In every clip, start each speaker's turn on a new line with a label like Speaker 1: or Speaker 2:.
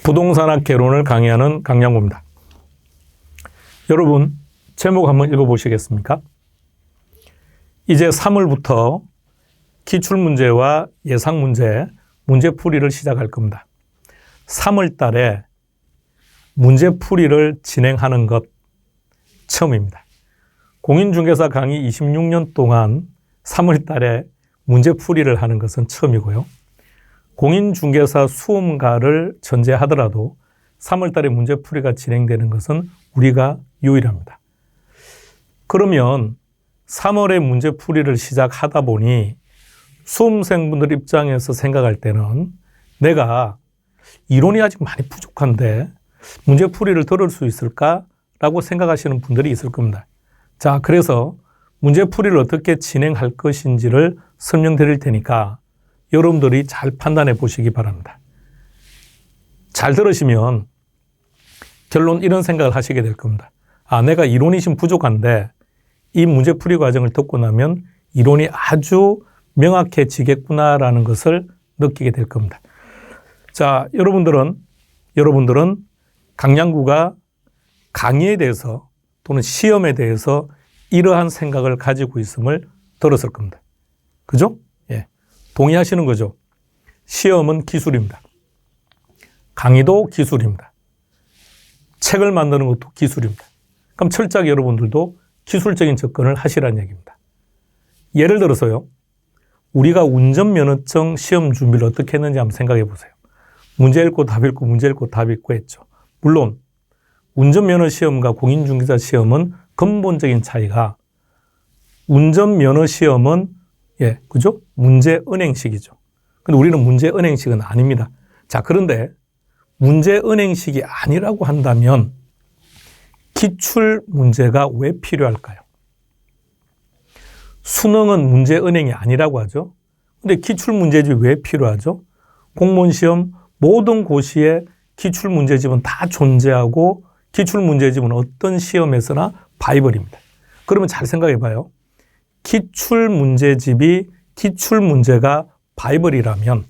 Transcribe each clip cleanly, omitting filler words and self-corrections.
Speaker 1: 부동산학 개론을 강의하는 강양구입니다. 여러분, 제목 한번 읽어보시겠습니까? 이제 3월부터 기출문제와 예상문제, 문제풀이를 시작할 겁니다. 3월 달에 문제풀이를 진행하는 것 처음입니다. 공인중개사 강의 26년 동안 3월 달에 문제풀이를 하는 것은 처음이고요. 공인중개사 수험가를 전제하더라도 3월 달에 문제풀이가 진행되는 것은 우리가 유일합니다. 그러면 3월에 문제풀이를 시작하다 보니 수험생분들 입장에서 생각할 때는 내가 이론이 아직 많이 부족한데 문제풀이를 들을 수 있을까라고 생각하시는 분들이 있을 겁니다. 자, 그래서 문제풀이를 어떻게 진행할 것인지를 설명드릴 테니까 여러분들이 잘 판단해 보시기 바랍니다. 잘 들으시면 결론 이런 생각을 하시게 될 겁니다. 아, 내가 이론이 좀 부족한데 이 문제풀이 과정을 듣고 나면 이론이 아주 명확해지겠구나라는 것을 느끼게 될 겁니다. 자, 여러분들은 강양구가 강의에 대해서 또는 시험에 대해서 이러한 생각을 가지고 있음을 들었을 겁니다. 그죠? 예. 동의하시는 거죠? 시험은 기술입니다. 강의도 기술입니다. 책을 만드는 것도 기술입니다. 그럼 철저하게 여러분들도 기술적인 접근을 하시라는 얘기입니다. 예를 들어서요. 우리가 운전면허증 시험 준비를 어떻게 했는지 한번 생각해 보세요. 문제 읽고 답 읽고 문제 읽고 답 읽고 했죠. 물론 운전면허 시험과 공인중개사 시험은 근본적인 차이가 운전면허 시험은 그죠? 문제은행식이죠. 근데 우리는 문제은행식은 아닙니다. 자, 그런데 문제은행식이 아니라고 한다면 기출 문제가 왜 필요할까요? 수능은 문제은행이 아니라고 하죠. 근데 기출 문제집이 왜 필요하죠? 공무원 시험 모든 고시에 기출 문제집은 다 존재하고 기출 문제집은 어떤 시험에서나 바이블입니다. 그러면 잘 생각해 봐요. 기출 문제집이 기출 문제가 바이블이라면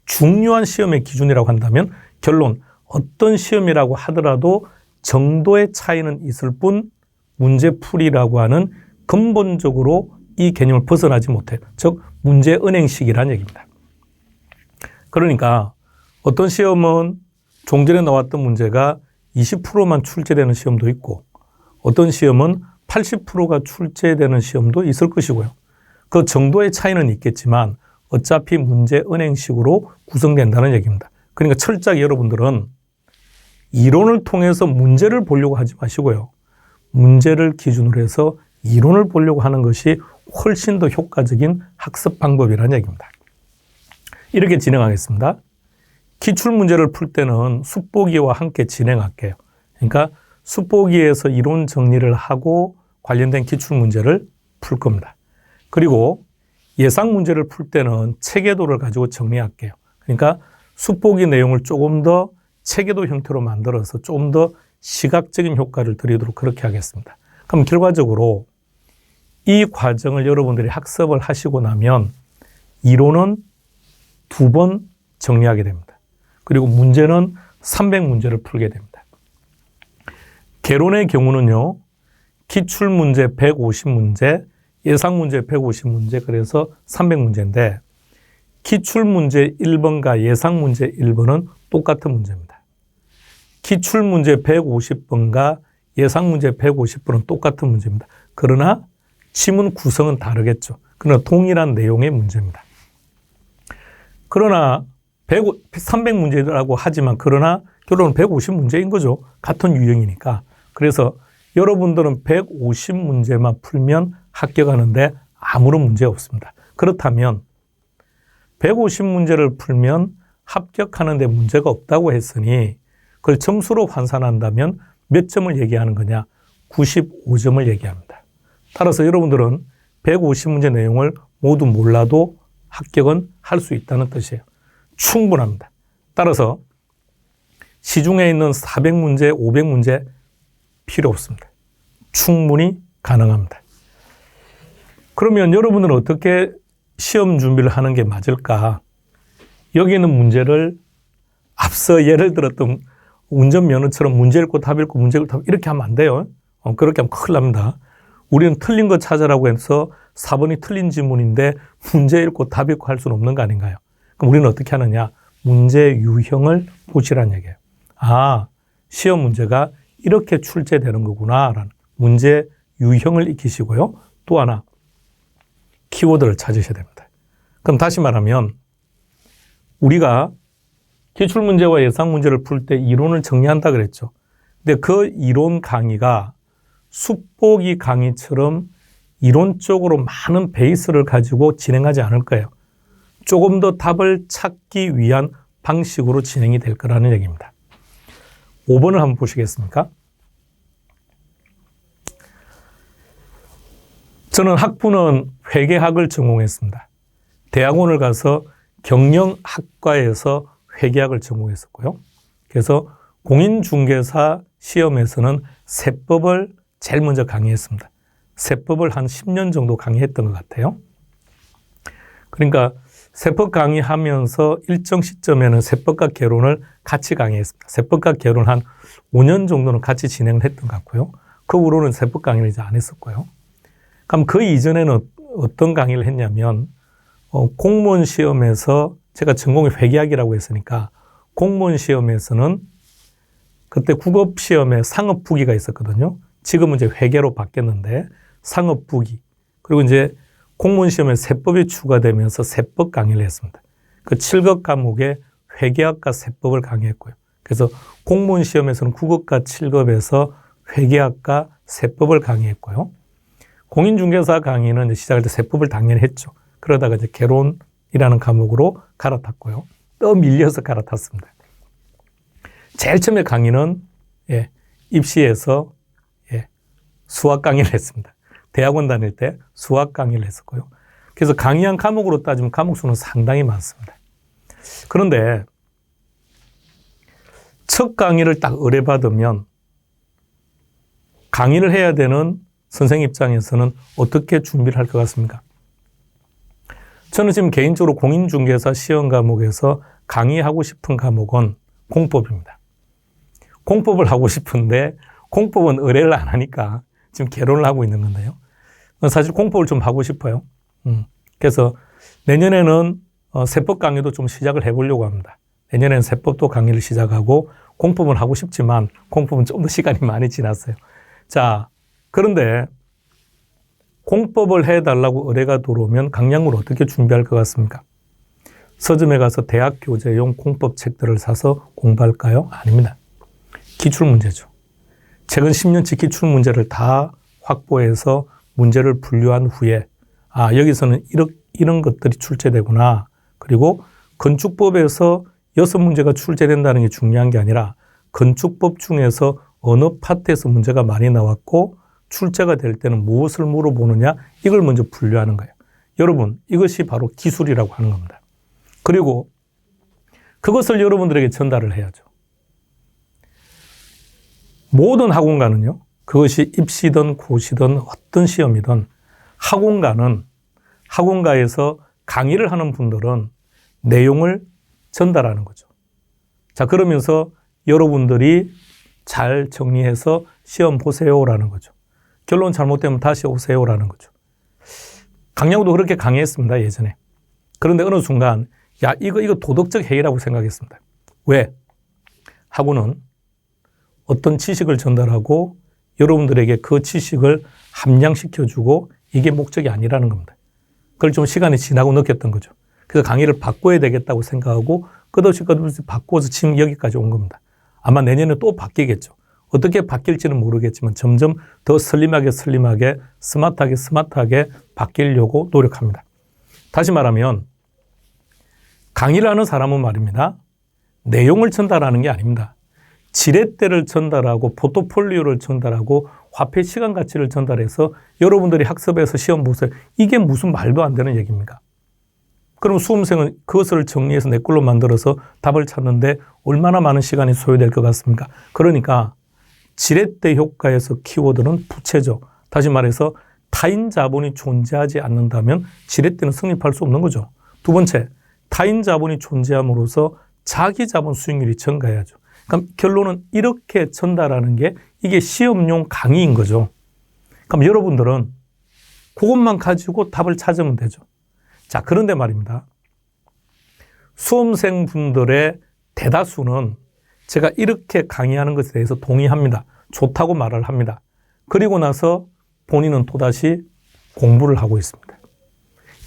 Speaker 1: 중요한 시험의 기준이라고 한다면 결론 어떤 시험이라고 하더라도 정도의 차이는 있을 뿐 문제풀이라고 하는 근본적으로 이 개념을 벗어나지 못해요. 즉 문제은행식이라는 얘기입니다. 그러니까 어떤 시험은 종전에 나왔던 문제가 20%만 출제되는 시험도 있고 어떤 시험은 80%가 출제되는 시험도 있을 것이고요. 그 정도의 차이는 있겠지만 어차피 문제은행식으로 구성된다는 얘기입니다. 그러니까 철저하게 여러분들은 이론을 통해서 문제를 보려고 하지 마시고요. 문제를 기준으로 해서 이론을 보려고 하는 것이 훨씬 더 효과적인 학습 방법이라는 얘기입니다. 이렇게 진행하겠습니다. 기출문제를 풀 때는 숙보기와 함께 진행할게요. 그러니까 숙보기에서 이론 정리를 하고 관련된 기출문제를 풀 겁니다. 그리고 예상문제를 풀 때는 체계도를 가지고 정리할게요. 그러니까 숙보기 내용을 조금 더 체계도 형태로 만들어서 조금 더 시각적인 효과를 드리도록 그렇게 하겠습니다. 그럼 결과적으로 이 과정을 여러분들이 학습을 하시고 나면 이론은 2번 정리하게 됩니다. 그리고 문제는 300문제를 풀게 됩니다. 개론의 경우는요. 기출문제 150문제, 예상문제 150문제, 그래서 300문제인데 기출문제 1번과 예상문제 1번은 똑같은 문제입니다. 기출문제 150번과 예상문제 150번은 똑같은 문제입니다. 그러나 지문 구성은 다르겠죠. 그러나 동일한 내용의 문제입니다. 그러나 300문제라고 하지만 그러나 결론은 150문제인 거죠. 같은 유형이니까. 그래서 여러분들은 150문제만 풀면 합격하는데 아무런 문제 없습니다. 그렇다면 150문제를 풀면 합격하는데 문제가 없다고 했으니 그걸 점수로 환산한다면 몇 점을 얘기하는 거냐? 95점을 얘기합니다. 따라서 여러분들은 150문제 내용을 모두 몰라도 합격은 할 수 있다는 뜻이에요. 충분합니다. 따라서 시중에 있는 400문제, 500문제 필요 없습니다. 충분히 가능합니다. 그러면 여러분들은 어떻게 시험 준비를 하는 게 맞을까? 여기 있는 문제를 앞서 예를 들었던 운전면허처럼 문제 읽고 답 읽고 문제 읽고 답 이렇게 하면 안 돼요. 그렇게 하면 큰일 납니다. 우리는 틀린 거 찾으라고 해서 4번이 틀린 지문인데 문제 읽고 답 읽고 할 수는 없는 거 아닌가요? 그럼 우리는 어떻게 하느냐? 문제 유형을 보시라는 얘기예요. 아, 시험 문제가 이렇게 출제되는 거구나 라는 문제 유형을 익히시고요. 또 하나, 키워드를 찾으셔야 됩니다. 그럼 다시 말하면 우리가 기출문제와 예상문제를 풀 때 이론을 정리한다 그랬죠. 근데 그 이론 강의가 숙보기 강의처럼 이론적으로 많은 베이스를 가지고 진행하지 않을 거예요. 조금 더 답을 찾기 위한 방식으로 진행이 될 거라는 얘기입니다. 5번을 한번 보시겠습니까? 저는 학부는 회계학을 전공했습니다. 대학원을 가서 경영학과에서 회계학을 전공했었고요. 그래서 공인중개사 시험에서는 세법을 제일 먼저 강의했습니다. 세법을 한 10년 정도 강의했던 것 같아요. 그러니까 세법 강의하면서 일정 시점에는 세법과 개론을 같이 강의했습니다. 세법과 개론 한 5년 정도는 같이 진행을 했던 것 같고요. 그 후로는 세법 강의를 이제 안 했었고요. 그럼 그 이전에는 어떤 강의를 했냐면 공무원 시험에서 제가 전공이 회계학이라고 했으니까 공무원 시험에서는 그때 국어시험에 상업부기가 있었거든요. 지금은 이제 회계로 바뀌었는데 상업부기 그리고 이제 공무원 시험에 세법이 추가되면서 세법 강의를 했습니다. 그 7급 과목에 회계학과 세법을 강의했고요. 그래서 공무원 시험에서는 국어과 7급에서 회계학과 세법을 강의했고요. 공인중개사 강의는 시작할 때 세법을 당연히 했죠. 그러다가 이제 개론이라는 과목으로 갈아탔고요. 또 밀려서 갈아탔습니다. 제일 처음에 강의는 입시에서 수학 강의를 했습니다. 대학원 다닐 때 수학 강의를 했었고요. 그래서 강의한 과목으로 따지면 과목 수는 상당히 많습니다. 그런데 첫 강의를 딱 의뢰받으면 강의를 해야 되는 선생님 입장에서는 어떻게 준비를 할 것 같습니까? 저는 지금 개인적으로 공인중개사 시험 과목에서 강의하고 싶은 과목은 공법입니다. 공법을 하고 싶은데 공법은 의뢰를 안 하니까 지금 개론을 하고 있는 건데요. 사실 공법을 좀 하고 싶어요. 그래서 내년에는 세법 강의도 좀 시작을 해보려고 합니다. 내년에는 세법도 강의를 시작하고 공법은 하고 싶지만 공법은 좀 더 시간이 많이 지났어요. 자, 그런데 공법을 해달라고 의뢰가 들어오면 강량으로 어떻게 준비할 것 같습니까? 서점에 가서 대학 교재용 공법 책들을 사서 공부할까요? 아닙니다. 기출문제죠. 최근 10년치 기출문제를 다 확보해서 문제를 분류한 후에 여기서는 이런 것들이 출제되구나. 그리고 건축법에서 6문제가 출제된다는 게 중요한 게 아니라 건축법 중에서 어느 파트에서 문제가 많이 나왔고 출제가 될 때는 무엇을 물어보느냐 이걸 먼저 분류하는 거예요. 여러분 이것이 바로 기술이라고 하는 겁니다. 그리고 그것을 여러분들에게 전달을 해야죠. 모든 학원가는요. 그것이 입시든 고시든 어떤 시험이든 학원가에서 강의를 하는 분들은 내용을 전달하는 거죠. 자, 그러면서 여러분들이 잘 정리해서 시험 보세요라는 거죠. 결론 잘못되면 다시 오세요라는 거죠. 강량도 그렇게 강의했습니다, 예전에. 그런데 어느 순간, 이거 도덕적 해이라고 생각했습니다. 왜? 학원은 어떤 지식을 전달하고 여러분들에게 그 지식을 함량시켜주고 이게 목적이 아니라는 겁니다. 그걸 좀 시간이 지나고 느꼈던 거죠. 그래서 강의를 바꿔야 되겠다고 생각하고 끝없이 바꿔서 지금 여기까지 온 겁니다. 아마 내년에 또 바뀌겠죠. 어떻게 바뀔지는 모르겠지만 점점 더 슬림하게 스마트하게 바뀌려고 노력합니다. 다시 말하면 강의를 하는 사람은 말입니다. 내용을 전달하는 게 아닙니다. 지렛대를 전달하고 포트폴리오를 전달하고 화폐 시간 가치를 전달해서 여러분들이 학습해서 시험 보세요. 이게 무슨 말도 안 되는 얘기입니까? 그럼 수험생은 그것을 정리해서 내 걸로 만들어서 답을 찾는데 얼마나 많은 시간이 소요될 것 같습니까? 그러니까 지렛대 효과에서 키워드는 부채죠. 다시 말해서 타인 자본이 존재하지 않는다면 지렛대는 성립할 수 없는 거죠. 두 번째, 타인 자본이 존재함으로써 자기 자본 수익률이 증가해야죠. 그럼 결론은 이렇게 전달하는 게 이게 시험용 강의인 거죠. 그럼 여러분들은 그것만 가지고 답을 찾으면 되죠. 자, 그런데 말입니다. 수험생분들의 대다수는 제가 이렇게 강의하는 것에 대해서 동의합니다. 좋다고 말을 합니다. 그리고 나서 본인은 또다시 공부를 하고 있습니다.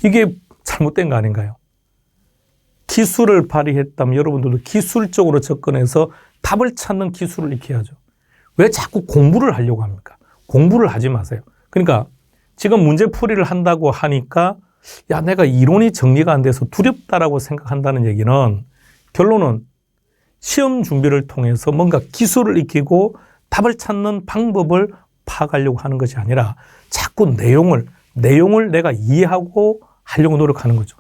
Speaker 1: 이게 잘못된 거 아닌가요? 기술을 발휘했다면 여러분들도 기술적으로 접근해서 답을 찾는 기술을 익혀야죠. 왜 자꾸 공부를 하려고 합니까? 공부를 하지 마세요. 그러니까 지금 문제풀이를 한다고 하니까 야, 내가 이론이 정리가 안 돼서 두렵다라고 생각한다는 얘기는 결론은 시험 준비를 통해서 뭔가 기술을 익히고 답을 찾는 방법을 파악하려고 하는 것이 아니라 자꾸 내용을 내가 이해하고 하려고 노력하는 거죠.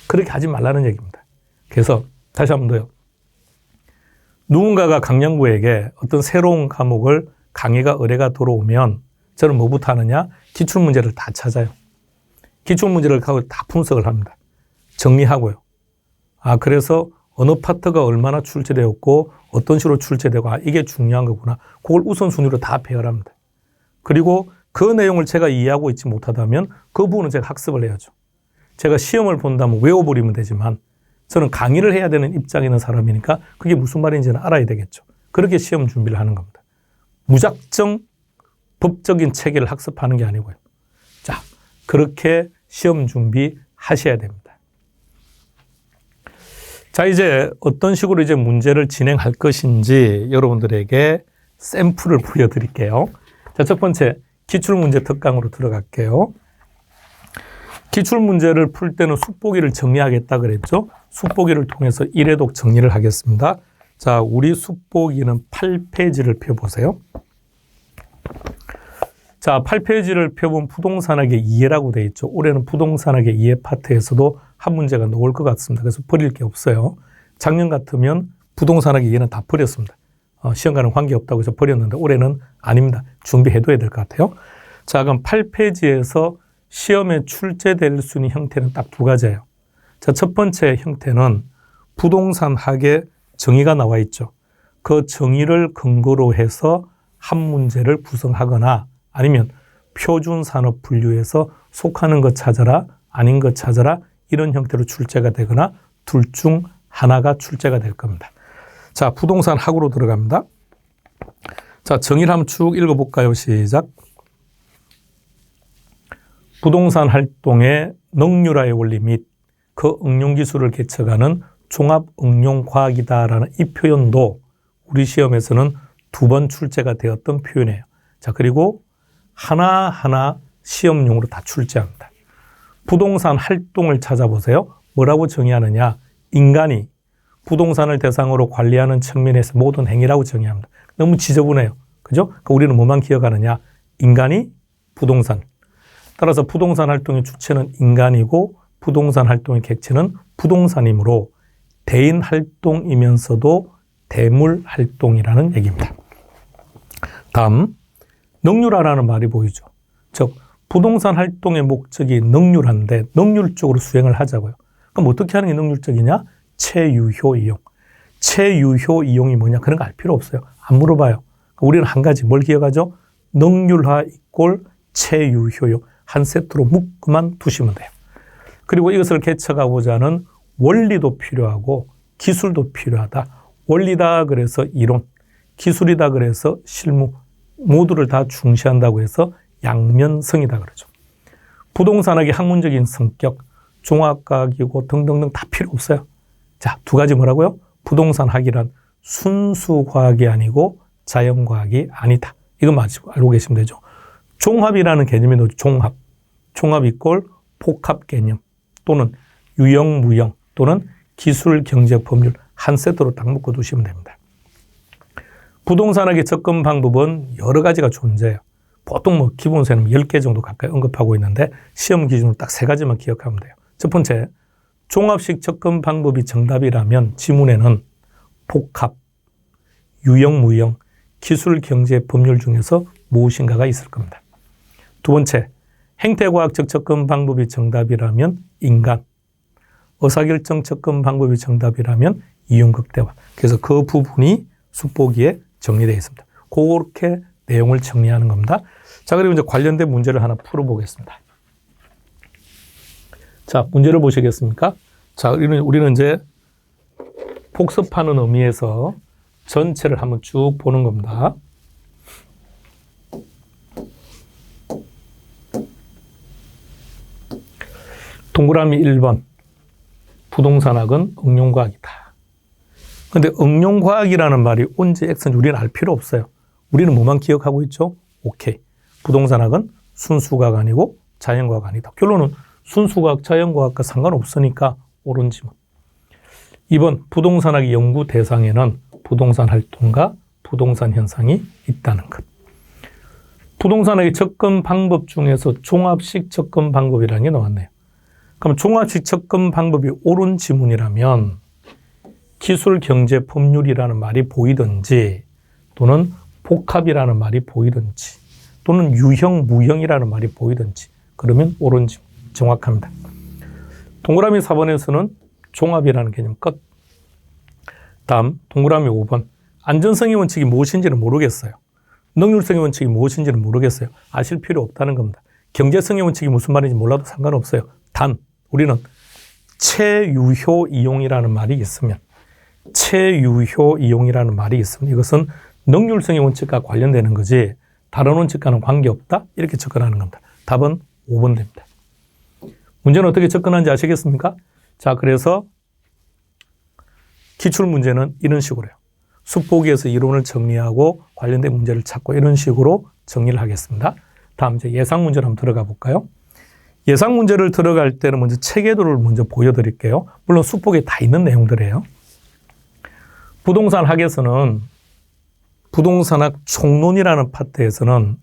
Speaker 1: 그렇게 하지 말라는 얘기입니다. 그래서 다시 한 번 더요. 누군가가 강량구에게 어떤 새로운 과목을 강의가 의뢰가 들어오면 저는 뭐부터 하느냐? 기출문제를 다 찾아요. 기출문제를 가고 다 분석을 합니다. 정리하고요. 그래서 어느 파트가 얼마나 출제되었고 어떤 식으로 출제되고 이게 중요한 거구나. 그걸 우선순위로 다 배열합니다. 그리고 그 내용을 제가 이해하고 있지 못하다면 그 부분은 제가 학습을 해야죠. 제가 시험을 본다면 외워버리면 되지만 저는 강의를 해야 되는 입장에 있는 사람이니까 그게 무슨 말인지는 알아야 되겠죠. 그렇게 시험 준비를 하는 겁니다. 무작정 법적인 체계를 학습하는 게 아니고요. 자, 그렇게 시험 준비하셔야 됩니다. 자, 이제 어떤 식으로 이제 문제를 진행할 것인지 여러분들에게 샘플을 보여드릴게요. 자, 첫 번째 기출문제 특강으로 들어갈게요. 기출문제를 풀 때는 숙보기를 정리하겠다 그랬죠. 숙보기를 통해서 1회독 정리를 하겠습니다. 자, 우리 숙보기는 8페이지를 펴보세요. 자, 8페이지를 펴본 부동산학의 이해라고 되어 있죠. 올해는 부동산학의 이해 파트에서도 한 문제가 나올 것 같습니다. 그래서 버릴 게 없어요. 작년 같으면 부동산학의 이해는 다 버렸습니다. 시험과는 관계없다고 해서 버렸는데 올해는 아닙니다. 준비해둬야 될 것 같아요. 자, 그럼 8페이지에서 시험에 출제될 수 있는 형태는 딱 두 가지예요. 자, 첫 번째 형태는 부동산학의 정의가 나와 있죠. 그 정의를 근거로 해서 한 문제를 구성하거나 아니면 표준산업 분류에서 속하는 것 찾아라, 아닌 것 찾아라 이런 형태로 출제가 되거나 둘 중 하나가 출제가 될 겁니다. 자, 부동산학으로 들어갑니다. 자, 정의를 한번 쭉 읽어볼까요? 시작. 부동산 활동의 능률화의 원리 및 그 응용 기술을 개척하는 종합 응용 과학이다라는 이 표현도 우리 시험에서는 2번 출제가 되었던 표현이에요. 자, 그리고 하나하나 시험용으로 다 출제합니다. 부동산 활동을 찾아보세요. 뭐라고 정의하느냐? 인간이 부동산을 대상으로 관리하는 측면에서 모든 행위라고 정의합니다. 너무 지저분해요. 그죠? 그러니까 우리는 뭐만 기억하느냐? 인간이 부동산. 따라서 부동산 활동의 주체는 인간이고 부동산 활동의 객체는 부동산이므로 대인 활동이면서도 대물 활동이라는 얘기입니다. 다음, 능률화라는 말이 보이죠. 즉, 부동산 활동의 목적이 능률화인데 능률적으로 수행을 하자고요. 그럼 어떻게 하는 게 능률적이냐? 체유효 이용. 체유효 이용이 뭐냐? 그런 거 알 필요 없어요. 안 물어봐요. 우리는 한 가지 뭘 기억하죠? 능률화 이꼴 체유효용. 한 세트로 묶어만 두시면 돼요. 그리고 이것을 개척하고자 하는 원리도 필요하고 기술도 필요하다. 원리다 그래서 이론, 기술이다 그래서 실무 모두를 다 중시한다고 해서 양면성이다 그러죠. 부동산학의 학문적인 성격, 종합과학이고 등등등 다 필요 없어요. 자, 두 가지 뭐라고요? 부동산학이란 순수과학이 아니고 자연과학이 아니다. 이거 알고 계시면 되죠. 종합이라는 개념이 나오죠. 종합. 종합 이꼴 복합 개념 또는 유형, 무형 또는 기술, 경제, 법률 한 세트로 딱 묶어 두시면 됩니다. 부동산학의 접근 방법은 여러 가지가 존재해요. 보통 뭐 기본세는 10개 정도 가까이 언급하고 있는데 시험 기준으로 딱 3가지만 기억하면 돼요. 첫 번째, 종합식 접근 방법이 정답이라면 지문에는 복합, 유형, 무형, 기술, 경제, 법률 중에서 무엇인가가 있을 겁니다. 두 번째, 행태과학적 접근 방법이 정답이라면 인간, 의사결정 접근 방법이 정답이라면 이용 극대화. 그래서 그 부분이 숙보기에 정리되어 있습니다. 그렇게 내용을 정리하는 겁니다. 자, 그리고 이제 관련된 문제를 하나 풀어보겠습니다. 자, 문제를 보시겠습니까? 자, 우리는 이제 복습하는 의미에서 전체를 한번 쭉 보는 겁니다. 동그라미 1번. 부동산학은 응용과학이다. 근데 응용과학이라는 말이 온지 X인지 우리는 알 필요 없어요. 우리는 뭐만 기억하고 있죠? 오케이. 부동산학은 순수과학 아니고 자연과학 아니다. 결론은 순수과학, 자연과학과 상관없으니까 옳은 지문. 2번, 부동산학의 연구 대상에는 부동산 활동과 부동산 현상이 있다는 것. 부동산학의 접근 방법 중에서 종합식 접근 방법이라는 게 나왔네요. 그럼 종합식 접근 방법이 옳은 지문이라면 기술, 경제, 법률이라는 말이 보이든지 또는 복합이라는 말이 보이든지 또는 유형, 무형이라는 말이 보이든지 그러면 옳은 지문, 정확합니다. 동그라미 4번에서는 종합이라는 개념 끝. 다음 동그라미 5번. 안전성의 원칙이 무엇인지는 모르겠어요. 능률성의 원칙이 무엇인지는 모르겠어요. 아실 필요 없다는 겁니다. 경제성의 원칙이 무슨 말인지 몰라도 상관없어요. 단 우리는 체유효 이용이라는 말이 있으면 체유효 이용이라는 말이 있으면 이것은 능률성의 원칙과 관련되는 거지 다른 원칙과는 관계없다 이렇게 접근하는 겁니다. 답은 5번 됩니다. 문제는 어떻게 접근하는지 아시겠습니까? 자, 그래서 기출문제는 이런 식으로요. 숙보기에서 이론을 정리하고 관련된 문제를 찾고 이런 식으로 정리를 하겠습니다. 다음 이제 예상 문제로 한번 들어가 볼까요? 예상 문제를 들어갈 때는 먼저 체계도를 먼저 보여드릴게요. 물론 숙보기에 다 있는 내용들이에요. 부동산 학에서는 부동산학 총론이라는 파트에서는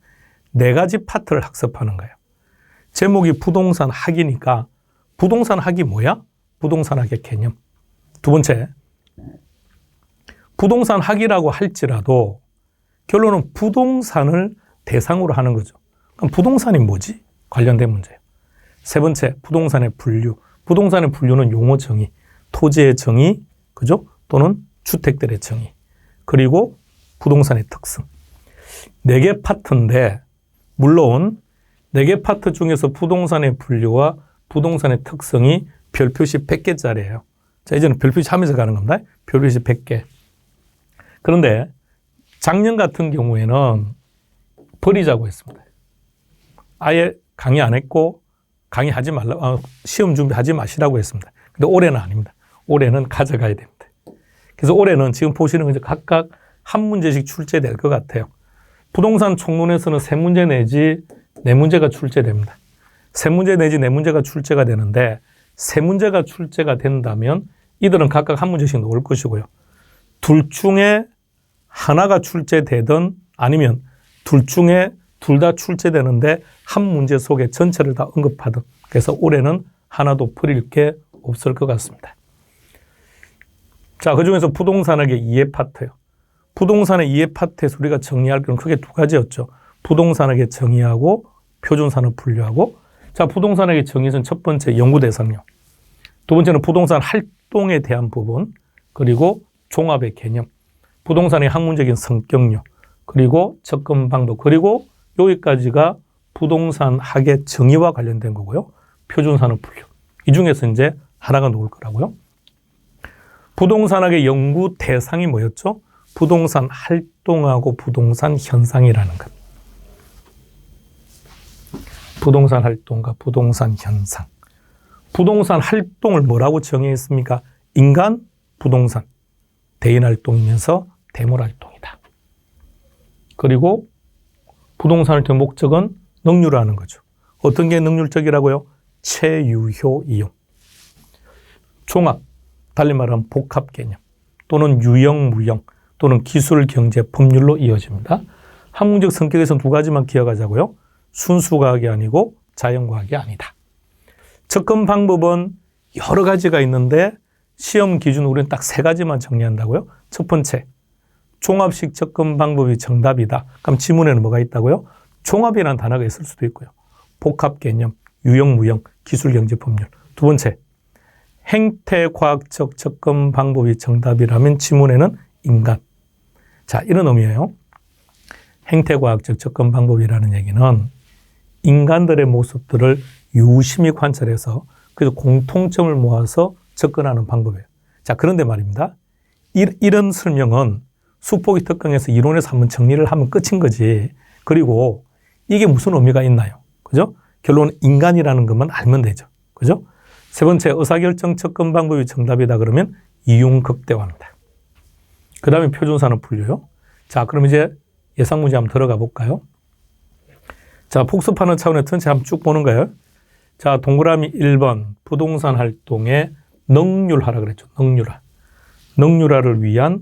Speaker 1: 4가지 파트를 학습하는 거예요. 제목이 부동산 학이니까 부동산 학이 뭐야? 부동산 학의 개념. 두 번째, 부동산 학이라고 할지라도 결론은 부동산을 대상으로 하는 거죠. 그럼 부동산이 뭐지? 관련된 문제예요. 세 번째, 부동산의 분류. 부동산의 분류는 용어 정의, 토지의 정의, 그죠? 또는 주택들의 정의. 그리고 부동산의 특성. 4개 파트인데, 물론 4개 파트 중에서 부동산의 분류와 부동산의 특성이 별표시 100개짜리예요. 자, 이제는 별표시 하면서 가는 겁니다. 별표시 100개. 그런데 작년 같은 경우에는 버리자고 했습니다. 아예 강의 안 했고 강의하지 말라, 시험 준비하지 마시라고 했습니다. 근데 올해는 아닙니다. 올해는 가져가야 됩니다. 그래서 올해는 지금 보시는 건 각각 한 문제씩 출제될 것 같아요. 부동산 총론에서는 3문제 내지 4문제가 출제됩니다. 3문제 내지 4문제가 출제가 되는데 3문제가 출제가 된다면 이들은 각각 한 문제씩 나올 것이고요. 둘 중에 하나가 출제되든 아니면 둘 중에 둘 다 출제되는데 한 문제 속에 전체를 다 언급하든 그래서 올해는 하나도 버릴 게 없을 것 같습니다. 자, 그중에서 부동산학의 이해 파트요. 부동산의 이해 파트에서 우리가 정리할 건 크게 2가지였죠. 부동산학의 정의하고 표준산업 분류하고 자, 부동산학의 정의는 첫 번째 연구 대상요. 두 번째는 부동산 활동에 대한 부분 그리고 종합의 개념, 부동산의 학문적인 성격요, 그리고 접근 방법, 그리고 여기까지가 부동산 학의 정의와 관련된 거고요. 표준산업 분류. 이 중에서 이제 하나가 나올 거라고요. 부동산학의 연구 대상이 뭐였죠? 부동산 활동하고 부동산 현상이라는 것. 부동산 활동과 부동산 현상. 부동산 활동을 뭐라고 정의했습니까? 인간, 부동산, 대인 활동이면서 대물 활동이다. 그리고 부동산 활동의 목적은 능률화하는 거죠. 어떤 게 능률적이라고요? 체유효 이용. 종합, 달리 말하면 복합 개념 또는 유형, 무형 또는 기술, 경제, 법률로 이어집니다. 학문적 성격에서는 2가지만 기억하자고요. 순수과학이 아니고 자연과학이 아니다. 접근 방법은 여러 가지가 있는데 시험 기준 우리는 딱 3가지만 정리한다고요. 첫 번째, 종합식 접근 방법이 정답이다. 그럼 지문에는 뭐가 있다고요? 종합이라는 단어가 있을 수도 있고요. 복합 개념, 유형, 무형, 기술, 경제, 법률. 두 번째, 행태과학적 접근 방법이 정답이라면 지문에는 인간. 자, 이런 의미예요. 행태과학적 접근 방법이라는 얘기는 인간들의 모습들을 유심히 관찰해서 그래서 공통점을 모아서 접근하는 방법이에요. 자, 그런데 말입니다. 이런 설명은 수포기 특강에서 이론에서 한번 정리를 하면 끝인 거지. 그리고 이게 무슨 의미가 있나요? 그죠? 결론은 인간이라는 것만 알면 되죠. 그죠? 세 번째, 의사결정 접근 방법이 정답이다 그러면 이윤극대화입니다. 그 다음에 표준사는 풀려요. 자, 그럼 이제 예상 문제 한번 들어가 볼까요? 자, 복습하는 차원의 전체 한번 쭉 보는 거예요. 자, 동그라미 1번 부동산 활동의 능률화라 그랬죠. 능률화. 능률화를 위한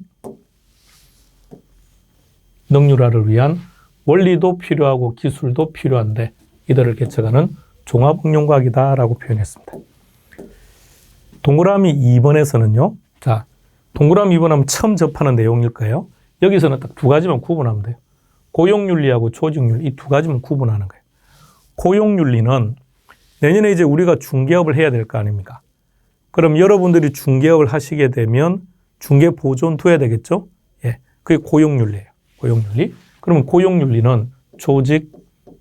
Speaker 1: 원리도 필요하고 기술도 필요한데 이들을 개척하는 종합응용과학이다라고 표현했습니다. 동그라미 2번에서는요. 자, 동그라미 2번 하면 처음 접하는 내용일 거예요. 여기서는 딱 두 가지만 구분하면 돼요. 고용윤리하고 조직윤리 이 두 가지만 구분하는 거예요. 고용윤리는 내년에 이제 우리가 중개업을 해야 될 거 아닙니까? 그럼 여러분들이 중개업을 하시게 되면 중개보조원 둬야 되겠죠? 예, 그게 고용윤리예요. 고용윤리. 그러면 고용윤리는 조직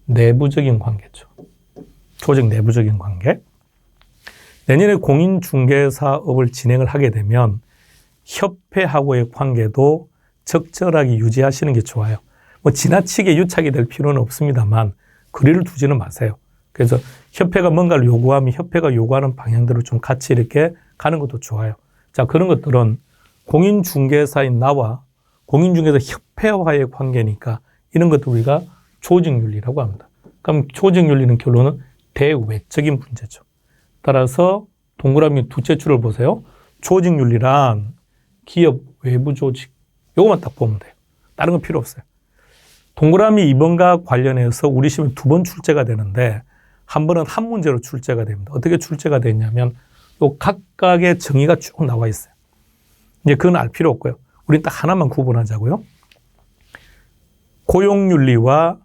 Speaker 1: 내부적인 관계죠. 조직 내부적인 관계. 내년에 공인중개사업을 진행을 하게 되면 협회하고의 관계도 적절하게 유지하시는 게 좋아요. 뭐 지나치게 유착이 될 필요는 없습니다만 거리를 두지는 마세요. 그래서 협회가 뭔가를 요구하면 협회가 요구하는 방향대로 좀 같이 이렇게 가는 것도 좋아요. 자, 그런 것들은 공인중개사인 나와 공인중개사 협회와의 관계니까 이런 것도 우리가 조직윤리라고 합니다. 그럼 조직윤리는 결론은 대외적인 문제죠. 따라서 동그라미 두째 줄을 보세요. 조직윤리란 기업 외부 조직. 요것만 딱 보면 돼요. 다른 건 필요 없어요. 동그라미 2번과 관련해서 우리 시험에 2번 출제가 되는데 한 번은 한 문제로 출제가 됩니다. 어떻게 출제가 됐냐면 요 각각의 정의가 쭉 나와 있어요. 이제 그건 알 필요 없고요. 우린 딱 하나만 구분하자고요. 고용윤리와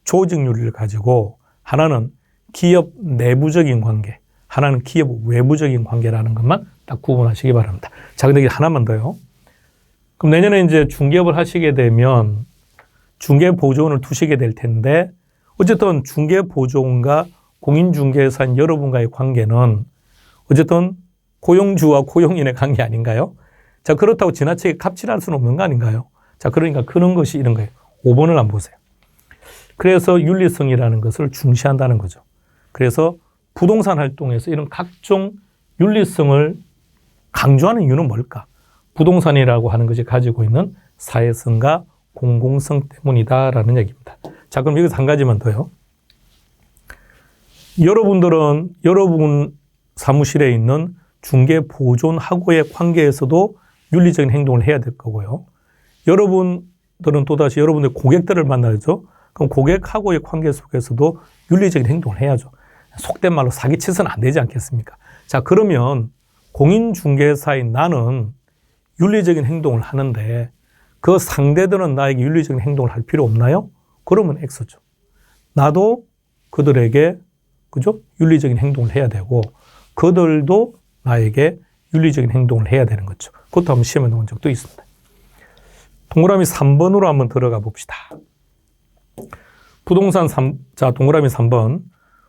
Speaker 1: 조직윤리를 가지고 하나는 기업 내부적인 관계, 하나는 기업 외부적인 관계라는 것만 딱 구분하시기 바랍니다. 자, 근데 하나만 더요. 그럼 내년에 이제 중개업을 하시게 되면 중개보조원을 두시게 될 텐데 어쨌든 중개보조원과 공인중개사인 여러분과의 관계는 어쨌든 고용주와 고용인의 관계 아닌가요? 자, 그렇다고 지나치게 갑질할 수는 없는 거 아닌가요? 자, 그러니까 그런 것이 이런 거예요. 5번을 한번 보세요. 그래서 윤리성이라는 것을 중시한다는 거죠. 그래서 부동산 활동에서 이런 각종 윤리성을 강조하는 이유는 뭘까? 부동산이라고 하는 것이 가지고 있는 사회성과 공공성 때문이다라는 얘기입니다. 자, 그럼 여기서 한 가지만 더요. 여러분들은 여러분 사무실에 있는 중개보조원하고의 관계에서도 윤리적인 행동을 해야 될 거고요. 여러분들은 또다시 여러분들 고객들을 만나죠. 그럼 고객하고의 관계 속에서도 윤리적인 행동을 해야죠. 속된 말로 사기치서는 안 되지 않겠습니까? 자, 그러면 공인중개사인 나는 윤리적인 행동을 하는데 그 상대들은 나에게 윤리적인 행동을 할 필요 없나요? 그러면 X죠. 나도 그들에게 그죠? 윤리적인 행동을 해야 되고 그들도 나에게 윤리적인 행동을 해야 되는 거죠. 그것도 한번 시험에 나온 적도 있습니다. 동그라미 3번으로 한번 들어가 봅시다. 자, 동그라미 3번.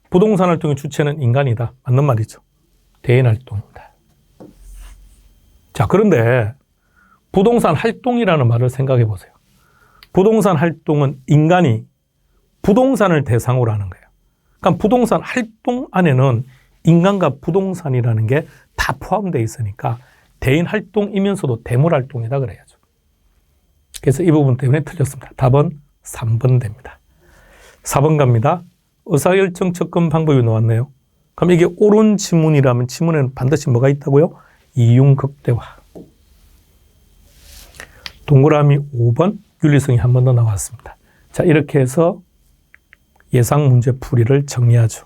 Speaker 1: 부동산 활동의 주체는 인간이다. 맞는 말이죠. 대인 활동입니다. 자, 그런데 부동산 활동이라는 말을 생각해 보세요. 부동산 활동은 인간이 부동산을 대상으로 하는 거예요. 그러니까 부동산 활동 안에는 인간과 부동산이라는 게 다 포함되어 있으니까 대인 활동이면서도 대물 활동이다 그래야죠. 그래서 이 부분 때문에 틀렸습니다. 답은 3번 됩니다. 4번 갑니다. 의사결정 접근 방법이 나왔네요. 그럼 이게 옳은 지문이라면 지문에는 반드시 뭐가 있다고요? 이윤극대화. 동그라미 5번 윤리성이 한 번 더 나왔습니다. 자, 이렇게 해서 예상 문제 풀이를 정리하죠.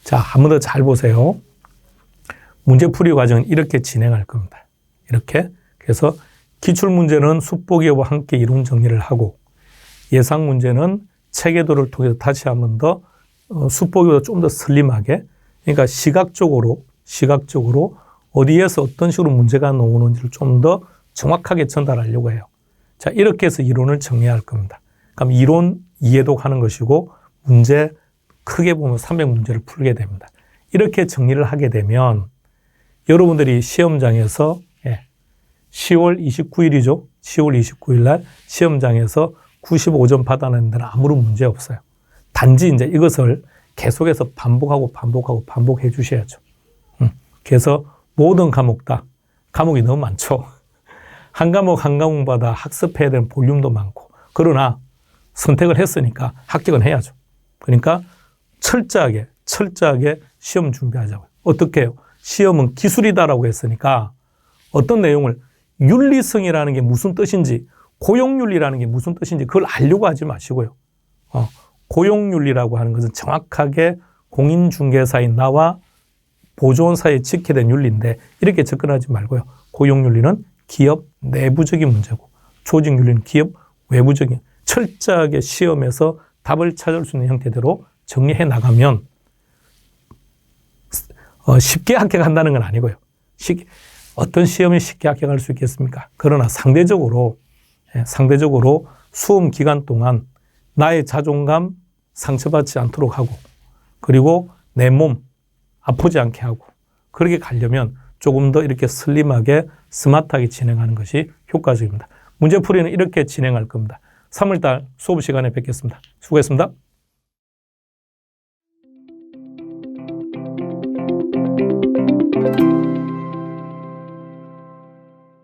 Speaker 1: 자, 한 번 더 잘 보세요. 문제 풀이 과정은 이렇게 진행할 겁니다. 이렇게. 그래서 기출문제는 수포기업과 함께 이론 정리를 하고 예상 문제는 체계도를 통해서 다시 한 번 더 수포기보다 좀 더 슬림하게 그러니까 시각적으로 시각적으로 어디에서 어떤 식으로 문제가 나오는지를 좀 더 정확하게 전달하려고 해요. 자, 이렇게 해서 이론을 정리할 겁니다. 그럼 이론 이해도 하는 것이고 문제 크게 보면 300문제를 풀게 됩니다. 이렇게 정리를 하게 되면 여러분들이 시험장에서 10월 29일이죠. 10월 29일 날 시험장에서 95점 받아내는 데는 아무런 문제 없어요. 단지 이제 이것을 계속해서 반복해 주셔야죠. 그래서 모든 과목 다 과목이 너무 많죠. 한 과목마다 학습해야 되는 볼륨도 많고 그러나 선택을 했으니까 합격은 해야죠. 그러니까 철저하게 시험 준비하자고요. 어떻게 해요? 시험은 기술이다라고 했으니까 어떤 내용을 윤리성이라는 게 무슨 뜻인지 고용윤리라는 게 무슨 뜻인지 그걸 알려고 하지 마시고요. 고용윤리라고 하는 것은 정확하게 공인중개사인 나와 보조원사에 지켜야 되는 윤리인데 이렇게 접근하지 말고요. 고용윤리는 기업 내부적인 문제고 조직윤리는 기업 외부적인 철저하게 시험에서 답을 찾을 수 있는 형태대로 정리해 나가면 쉽게 합격한다는 건 아니고요. 어떤 시험에 쉽게 합격할 수 있겠습니까? 그러나 상대적으로 수험 기간 동안 나의 자존감 상처받지 않도록 하고 그리고 내 몸 아프지 않게 하고 그렇게 가려면 조금 더 이렇게 슬림하게 스마트하게 진행하는 것이 효과적입니다. 문제풀이는 이렇게 진행할 겁니다. 3월달 수업 시간에 뵙겠습니다. 수고했습니다.